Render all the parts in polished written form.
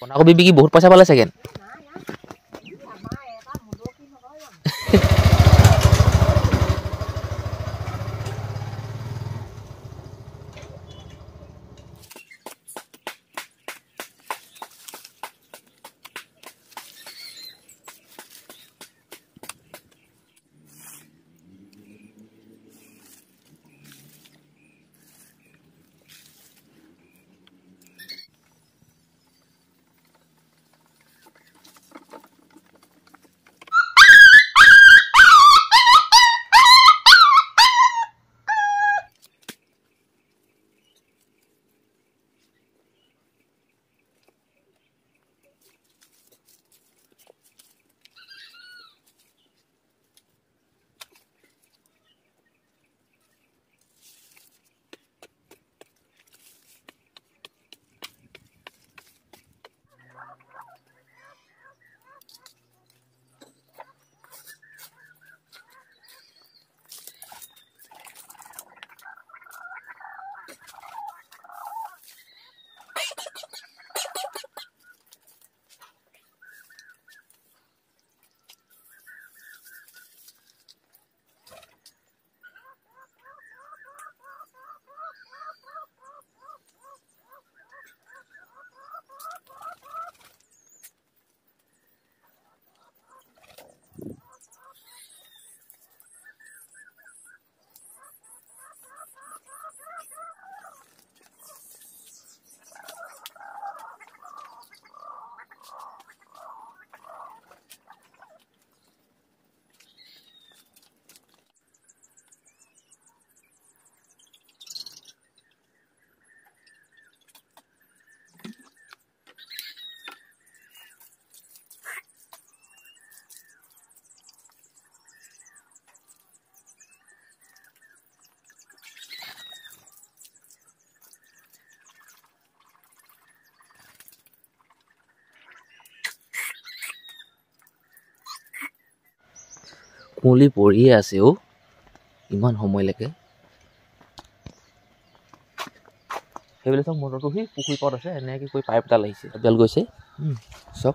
বন্ধাকবি বিকি বহুত পইচা পালে চাগে কুঁৱলী পৰিয়ে আছে অ' ইমান সময়লৈকে সেইবিলাক চব মটৰটো সি পুখুৰী পাৰত আছে এনেকৈ কৈ পাইপ এডাল আহিছে এডাল গৈছে চব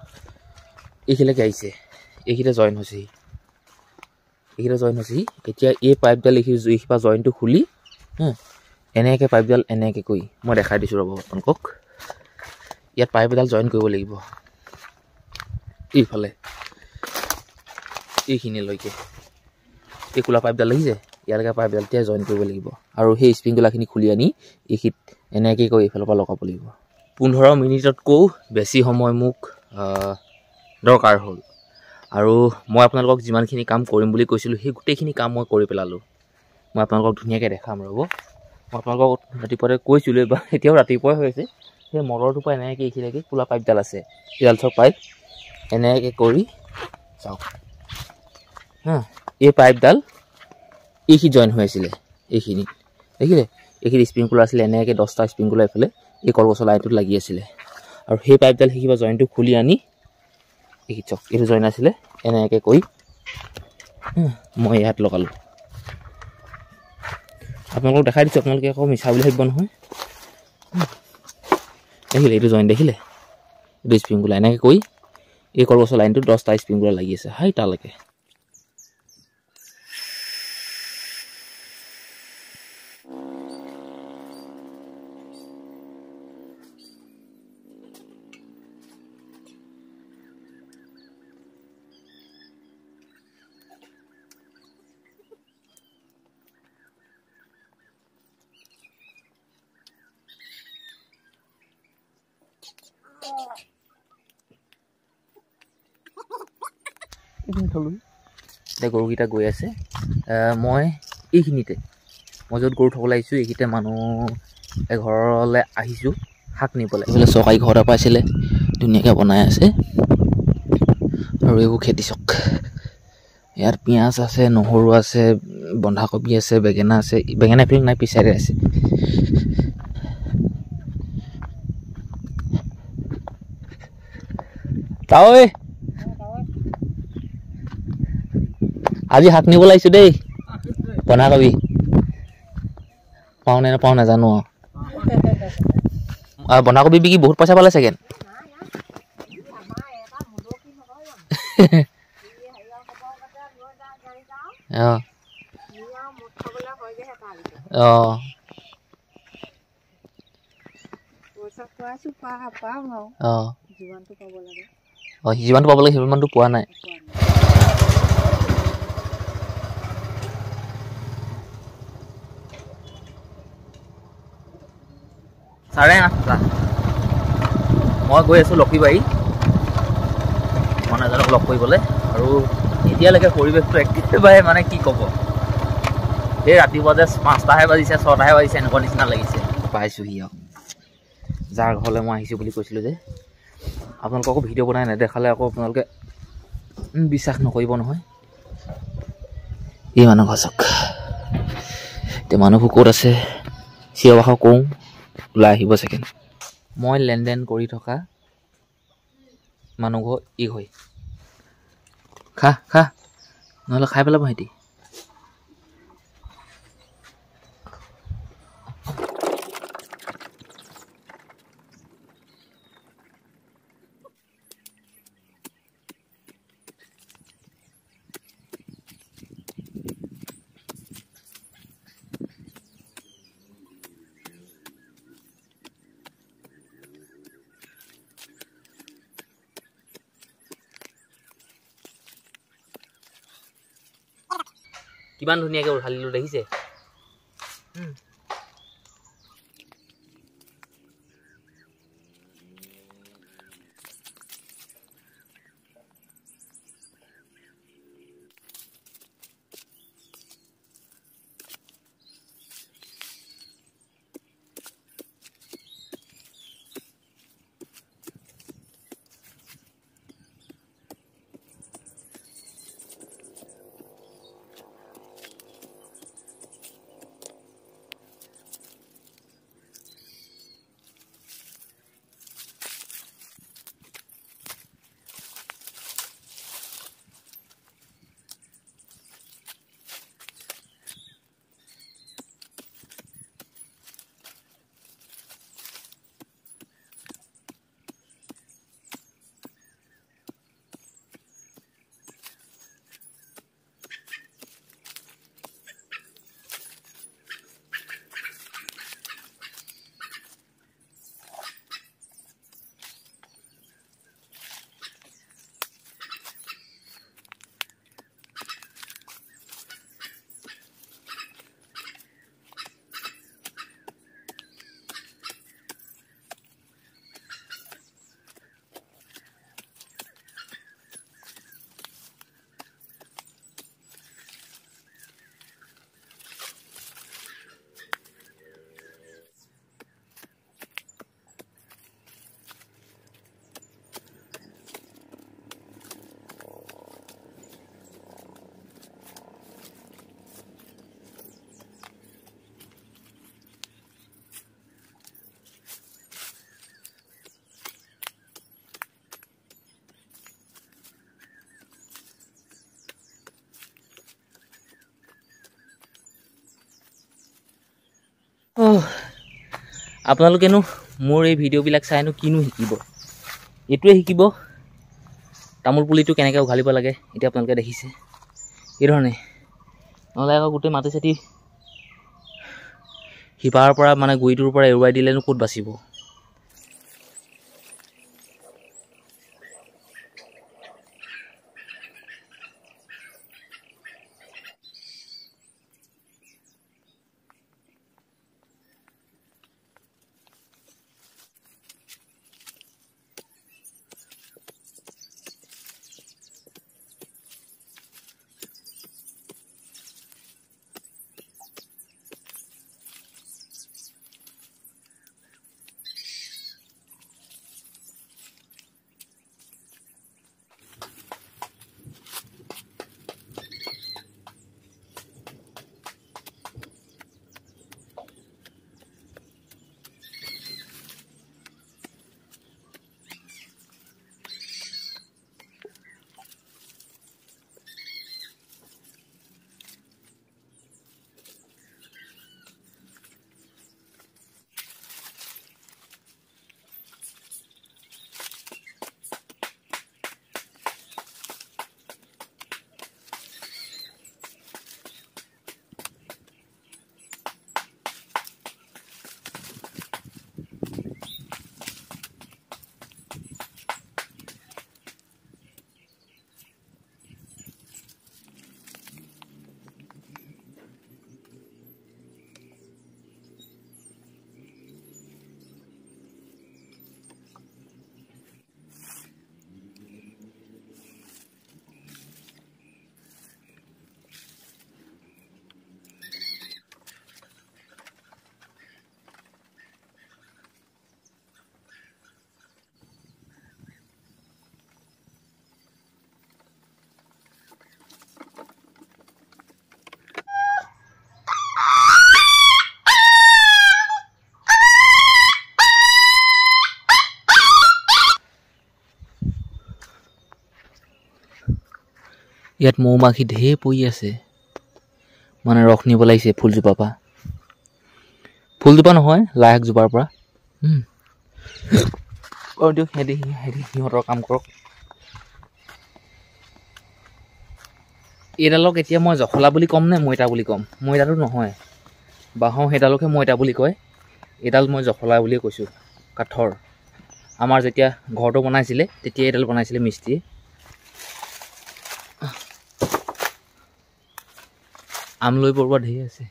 এইখিনিলৈকে আহিছে এইখিনিতে জইন হৈছেহি এতিয়া এই পাইপডাল এইখিনিপা জইনটো খুলি এনেকৈ পাইপডাল এনেকৈ কৰি মই দেখাই দিছোঁ ৰ'ব আপোনালোকক ইয়াত পাইপ এডাল জইন কৰিব লাগিব এইফালে এইখিনিলৈকে এই কোলা পাইপডাল লাগিছে ইয়ালৈকে পাইপডাল এতিয়া জইন কৰিব লাগিব আৰু সেই স্প্ৰিংকলাৰখিনি খুলি আনি এইখিনিত এনেকৈ কৰি এইফালৰ পৰা লগাব লাগিব 15 মিনিটতকৈও বেছি সময় মোক দৰকাৰ হ'ল আৰু মই আপোনালোকক যিমানখিনি কাম কৰিম বুলি কৈছিলোঁ সেই গোটেইখিনি কাম মই কৰি পেলালোঁ মই আপোনালোকক ধুনীয়াকৈ দেখাম ৰ'ব মই আপোনালোকক ৰাতিপুৱাতে কৈছিলোঁ বা এতিয়াও ৰাতিপুৱাই হৈ আছে সেই মটৰটোৰ পৰা এনেকৈ এইখিনিলৈকে কোলা পাইপডাল আছে এইডাল চব পাইপ এনেকৈ কৰি চাওক এই পাইপডাল এইখিনি জইন হৈ আছিলে এইখিনি দেখিলে এইখিনি স্প্ৰিংকলাৰ আছিলে এনেকৈ 10টা স্প্ৰিংকলাৰ এইফালে এই কলগছৰ লাইনটোত লাগি আছিলে আৰু সেই পাইপডাল সেইখিনিবা জইনটো খুলি আনি এইখিনি চাওক এইটো জইন আছিলে এনেকৈ কৰি মই ইয়াত লগালোঁ আপোনালোকক দেখাই দিছোঁ আপোনালোকে আকৌ মিছা বুলি ভাবিব নহয় দেখিলে এইটো জইন দেখিলে এইটো স্প্ৰিংকলাৰ এনেকৈ কৰি এই কলগছৰ লাইনটোত 10টা স্প্ৰিংকলাৰ লাগি আছে হাই তালৈকে এতিয়া গৰুকেইটা গৈ আছে মই এইখিনিতে মই য'ত গৰু থ'বলৈ আহিছোঁ এইখিনিতে মানুহ এঘৰলৈ আহিছোঁ শাক নিবলৈ এইফালে চৰকাৰী ঘৰ এটা পাইছিলে ধুনীয়াকৈ বনাই আছে আৰু এইবোৰ খেতি চক ইয়াত পিঁয়াজ আছে নহৰু আছে বন্ধাকবি আছে বেঙেনা আছে বেঙেনা এপ্ৰিল নাই পিছাৰে আছে তাঐ আজি শাক নিবলৈ আহিছোঁ দেই বন্ধাকবি পাওঁ নে নাপাওঁ নাজানো বন্ধাকবি বিকি বহুত পইচা পালে চাগে অঁ অঁ অঁ অঁ যিমানটো পাব লাগে সিমানটো পোৱা নাই চাৰে 8টা মই গৈ আছোঁ লক্ষীবাৰী মানুহ এজনক লগ কৰিবলৈ আৰু এতিয়ালৈকে পৰিৱেশটো একেবাৰে মানে কি ক'ব এই ৰাতিপুৱা যে 5টাহে বাজিছে 6টাহে বাজিছে এনেকুৱা নিচিনা লাগিছে পাইছোঁহি আৰু যাৰ ঘৰলৈ মই আহিছোঁ বুলি কৈছিলোঁ যে আপোনালোকক আকৌ ভিডিঅ' বনাই নেদেখালে আকৌ আপোনালোকে বিশ্বাস নকৰিব নহয় এই মানুহ ঘৰ চাওক এতিয়া মানুহবোৰ ক'ত আছে চিঞৰ বাখৰ কৰোঁ ওলাই আহিব চাগে মই লেনদেন কৰি থকা মানুহ ঘৰ ই হয় খা নহ'লে খাই পেলাব সিহঁতি কিমান ধুনীয়াকৈ উঘালিলোঁ দেখিছে আপোনালোকেনো মোৰ এই ভিডিঅ'বিলাক চাইনো কিনো শিকিব এইটোৱে শিকিব তামোল পুলিটো কেনেকৈ উঘালিব লাগে এতিয়া আপোনালোকে দেখিছে এইধৰণে নহ'লে আকৌ গোটেই মাটি চাটি শিপাৰ পৰা মানে গুৰিটোৰ পৰা এৰুৱাই দিলেনো ক'ত বাচিব ইয়াত মৌ মাখি ঢেৰ পৰি আছে মানে ৰস নিব লাগিছে ফুলজোপাৰ পৰা ফুলজোপা নহয় লাই শাকজোপাৰ পৰা দিয়ক সিহঁতৰ কাম কৰক এইডালক এতিয়া মই জখলা বুলি ক'ম নে মৈতা বুলি ক'ম মৈতাটো নহয় বাঁহৰ সেইডালকে মৈতা বুলি কয় এইডাল মই জখলা বুলিয়ে কৈছোঁ কাঠৰ আমাৰ যেতিয়া ঘৰটো বনাইছিলে তেতিয়া এইডাল বনাইছিলে মিস্ত্ৰীয়ে আমলৈ পৰুৱা ঢেৰ আছে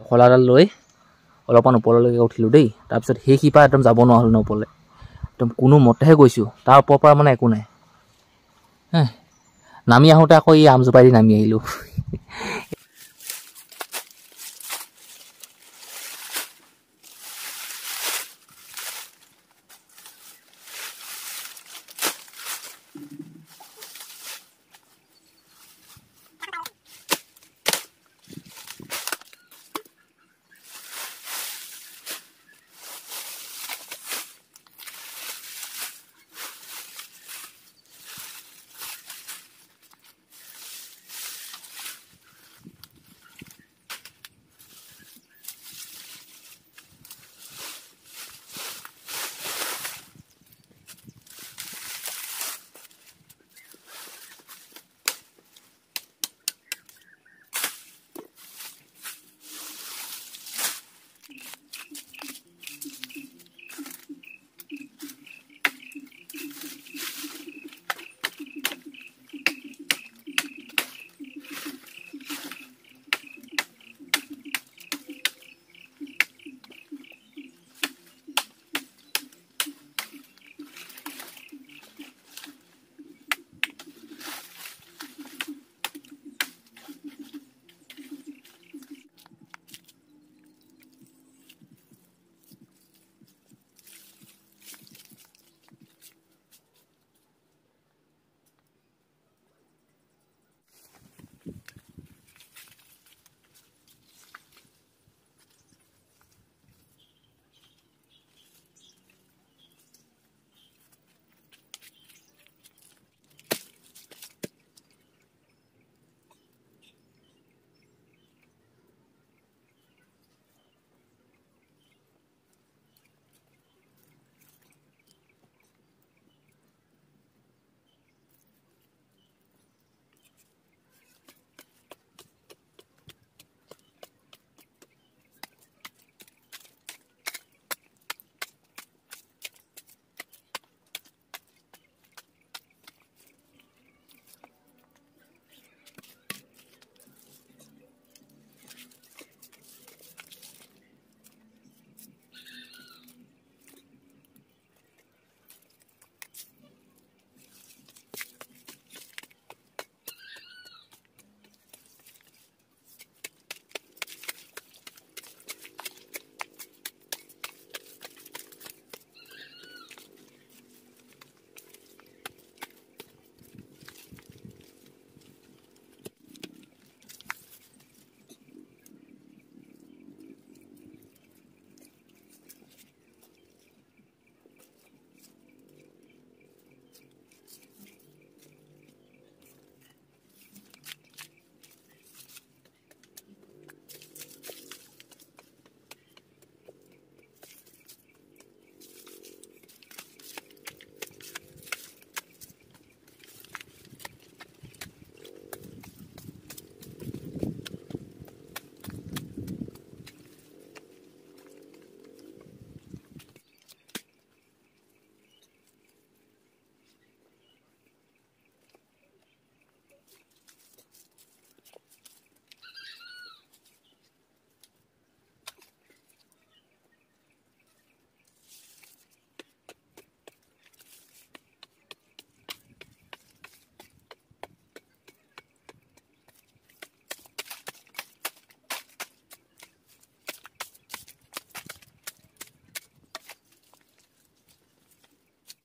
খলাডাল লৈ অলপমান ওপৰলৈকে উঠিলোঁ দেই। তাৰপিছত সেই শিপা একদম যাব নোৱাৰিলোঁ ন ওপৰলৈ, একদম কোনো মতেহে গৈছোঁ। তাৰ ওপৰৰ পৰা মানে একো নাই। নামি আহোঁতে আকৌ এই আমজোপাই দি নামি আহিলোঁ।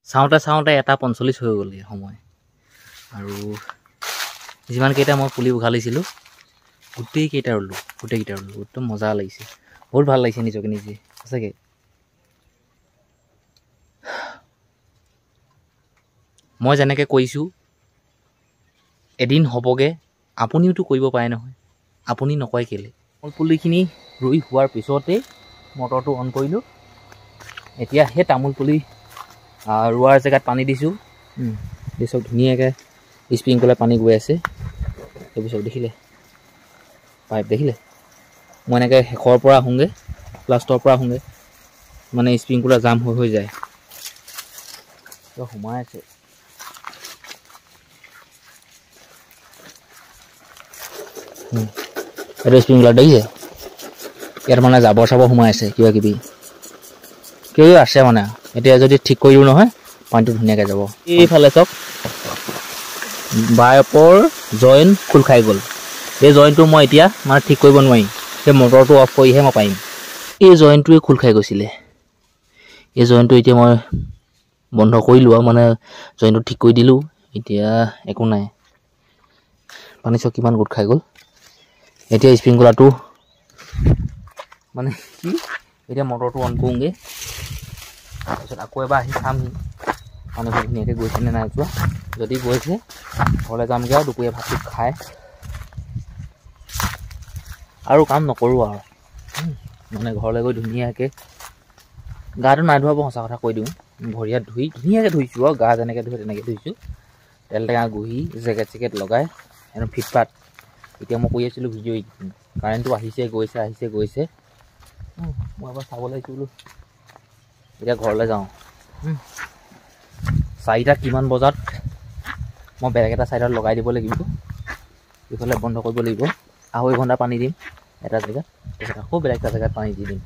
চাওঁতে চাওঁতে 1:45 হৈ গ'ল সময়। আৰু যিমানকেইটা মই পুলি উঘালিছিলোঁ গোটেইকেইটা ৰুলোঁ। একদম মজা লাগিছে, বহুত ভাল লাগিছে নিজকে নিজে সঁচাকৈ। মই যেনেকৈ কৈছোঁ এদিন হ'বগৈ, আপুনিওতো কৰিব পাৰে নহয়, আপুনি নকয় কেলৈ? মই পুলিখিনি ৰুই হোৱাৰ পিছতেই মটৰটো অন কৰিলোঁ। এতিয়া সেই তামোল পুলি ৰোৱাৰ জেগাত পানী দিছোঁ। চব ধুনীয়াকৈ স্প্ৰিংকলাৰ পানী গৈ আছে। সেইবোৰ চব দেখিলে, পাইপ দেখিলে? মই এনেকৈ শেষৰ পৰা আহোঁগৈ, লাষ্টৰ পৰা আহোঁগৈ, মানে স্প্ৰিংকুলাৰ জাম হৈ যায়। সোমাই আছে এইটো স্প্ৰিংকুলাৰ দেখিছে, ইয়াত মানে জাবৰ চাবৰ সোমাই আছে কিবা কিবি আছে মানে। এতিয়া যদি ঠিক কৰি দিওঁ নহয় পানীটো ধুনীয়াকৈ যাব। এইফালে চাওক বাইপৰ জইন খোল খাই গ'ল। এই জইনটো মই এতিয়া মানে ঠিক কৰিব নোৱাৰিম, সেই মটৰটো অফ কৰিহে মই পাৰিম। এই জইনটোৱে খোল খাই গৈছিলে, এই জইনটো এতিয়া মই বন্ধ কৰিলোঁ আৰু মানে জইনটো ঠিক কৰি দিলোঁ। এতিয়া একো নাই, পানী চাওক কিমান গোট খাই গ'ল। এতিয়া স্প্ৰিংকুলাৰটো মানে কি, এতিয়া মটৰটো অন কৰোঁগৈ, তাৰপিছত আকৌ এবাৰ আহি চামহি পানীবোৰ ধুনীয়াকৈ গৈছেনে নাই যোৱা। যদি গৈছে ঘৰলৈ যামগৈ আৰু দুপৰীয়া ভাতটো খাই আৰু কাম নকৰোঁ আৰু মানে ঘৰলৈ গৈ ধুনীয়াকৈ গাটো নাই ধোৱাব, সঁচা কথা কৈ দিওঁ। ভৰি হাত ধুই ধুনীয়াকৈ ধুইছোঁ আৰু গা যেনেকৈ ধুই তেনেকৈ ধুইছোঁ, তেল টেঙা ঘঁহি জেকেট চেকেট লগাই একদম ফিটফাট। এতিয়া মই কৈ আছিলোঁ ভিডিঅ' এডিটিং, কাৰেণ্টটো আহিছে গৈছে। মই এবাৰ চাব লাগিছোঁ বোলো। এতিয়া ঘৰলৈ যাওঁ। 4টা কিমান বজাত মই বেলেগ এটা ছাইডত লগাই দিব লাগিব, এইফালে বন্ধ কৰিব লাগিব। 2.5 ঘণ্টা পানী দিম এটা জেগাত, তাৰপিছত আকৌ বেলেগ এটা জেগাত পানী দি দিম।